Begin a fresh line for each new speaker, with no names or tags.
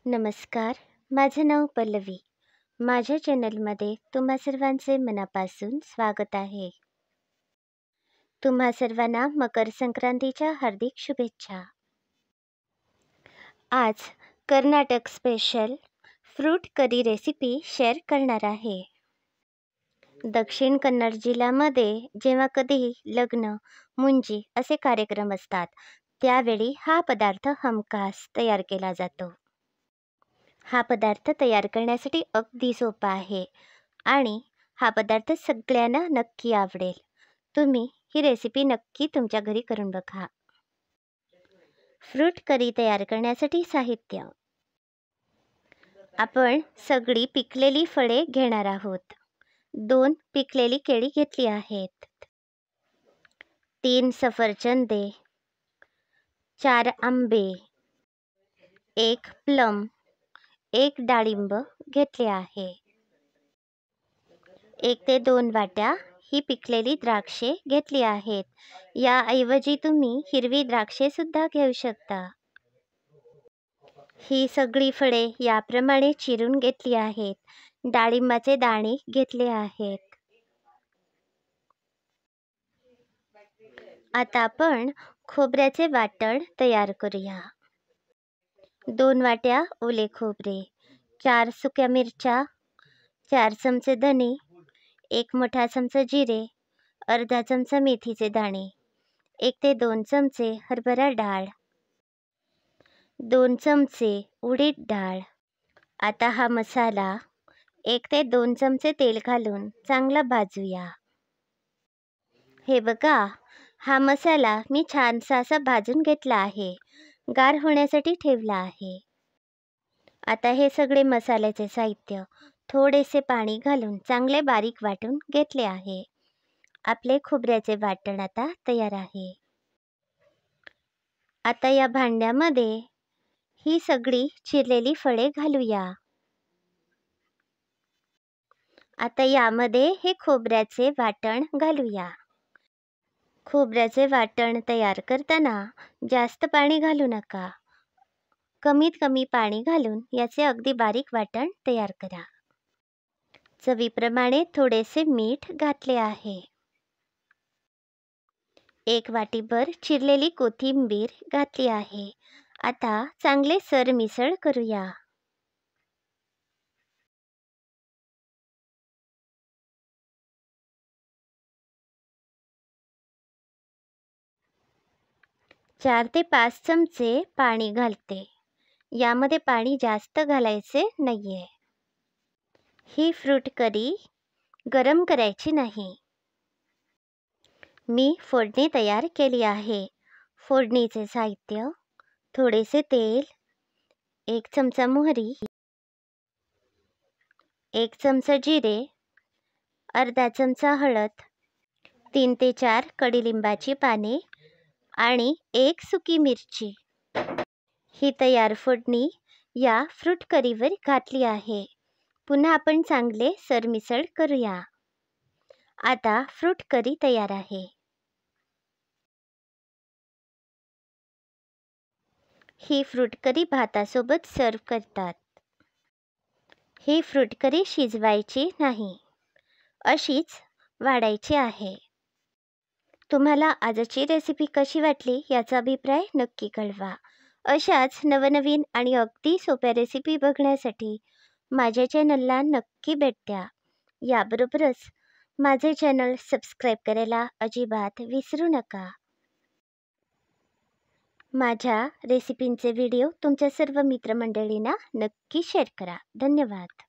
नमस्कार, माझं नाव पल्लवी. माझ्या चॅनलमध्ये तुम्हा सर्वांचे मनापासून स्वागत आहे. तुम्हा सर्वांना मकर संक्रांतीच्या हार्दिक शुभेच्छा. आज Karnataka special fruit curry recipe share करणार आहे. दक्षिण कन्नड जिल्ह्यामध्ये जेव्हा कधी लग्न, मुंजी असे कार्यक्रम असतात, त्यावेळी हा पदार्थ हमखास तयार केला जातो. हा पदार्थ तयार करण्यासाठी अगदी सोपा आहे आणि हा पदार्थ सगळ्यांना नक्की आवडेल. तुम्ही ही रेसिपी नक्की तुमच्या घरी करून बघा. फ्रूट करी तयार करण्यासाठी साहित्य: आपण सगळी पिकलेली फळे घेणार आहोत. 2 पिकलेली केळी घेतली आहेत. 3 सफरचंदे, 4 आंबे, 1 प्लम, 1 डाळिंब घेतले आहे. 1 ते 2 वाट्या ही पिकलेली द्राक्षे घेतली आहेत. याऐवजी तुम्ही हिरवी द्राक्षे सुद्धा घेऊ शकता. ही सगळी फळे याप्रमाणे चिरून घेतली आहेत. डाळिंबाचे दाणे घेतले आहेत. आता आपण खोबऱ्याचे वाटण तयार करूया. 2 वाट्या ओले खोबरे, 4 सुक्या मिरच्या, 4 चमचे धने, 1 मोठा चमचा जिरे, अर्धा चमचा मेथीचे दाणे, 1 ते 2 चमचे हरभरा डाळ, 2 चमचे उडीद डाळ. आता हा मसाला 1 ते 2 चमचे तेल घालून चांगला भाजूया. हे बघा, हा मसाला मी छानसा असा भाजून घेतला आहे. गार होण्यासाठी ठेवला आहे. आता हे सगळे मसाल्याचे साहित्य थोडेसे पाणी घालून चांगले बारीक वाटून घेतले आहे. आपले खोबऱ्याचे वाटण आता तयार आहे. आता या भांड्यामध्ये ही सगळी चिरलेली फळे घालूया. आता यामध्ये हे खोबऱ्याचे वाटण घालूया. खोबऱ्याचे वाटण तयार करताना जास्त पाणी घालू नका. कमीत कमी पाणी घालून याचे अगदी बारीक वाटण तयार करा. चवीप्रमाणे थोडेसे मीठ घातले आहे. 1 वाटीभर चिरलेली कोथिंबीर घातली आहे. आता चांगले सरमिसळ करूया. चार ते 5 चमचे पाणी घालते. यामध्ये पाणी जास्त घालायचे नाहीये. ही फ्रूट करी गरम करायची नाही. मी फोडणी तयार केली आहे. फोडणीचे साहित्य: थोडेसे तेल, 1 चमचा मोहरी, 1 चमचा जिरे, अर्धा चमचा हळद, 3 ते 4 कडुलिंबाची पाने आणि 1 सुकी मिरची. ही तयार फोडणी या फ्रूट करीवर घातली आहे. पुन्हा आपण चांगले सरमिसळ करूया. आता फ्रूट करी तयार आहे. ही फ्रूट करी भातासोबत सर्व करतात. ही फ्रूट करी शिजवायची नाही, अशीच वाढायची आहे. तुम्हाला आजची रेसिपी कशी वाटली याचा अभिप्राय नक्की कळवा. अशाच नवनवीन आणि अगदी सोप्या रेसिपी बघण्यासाठी माझ्या चॅनलला नक्की भेट द्या. याबरोबरच माझे चॅनल सबस्क्राईब करायला अजिबात विसरू नका. माझ्या रेसिपींचे व्हिडिओ तुमच्या सर्व मित्रमंडळींना नक्की शेअर करा. धन्यवाद.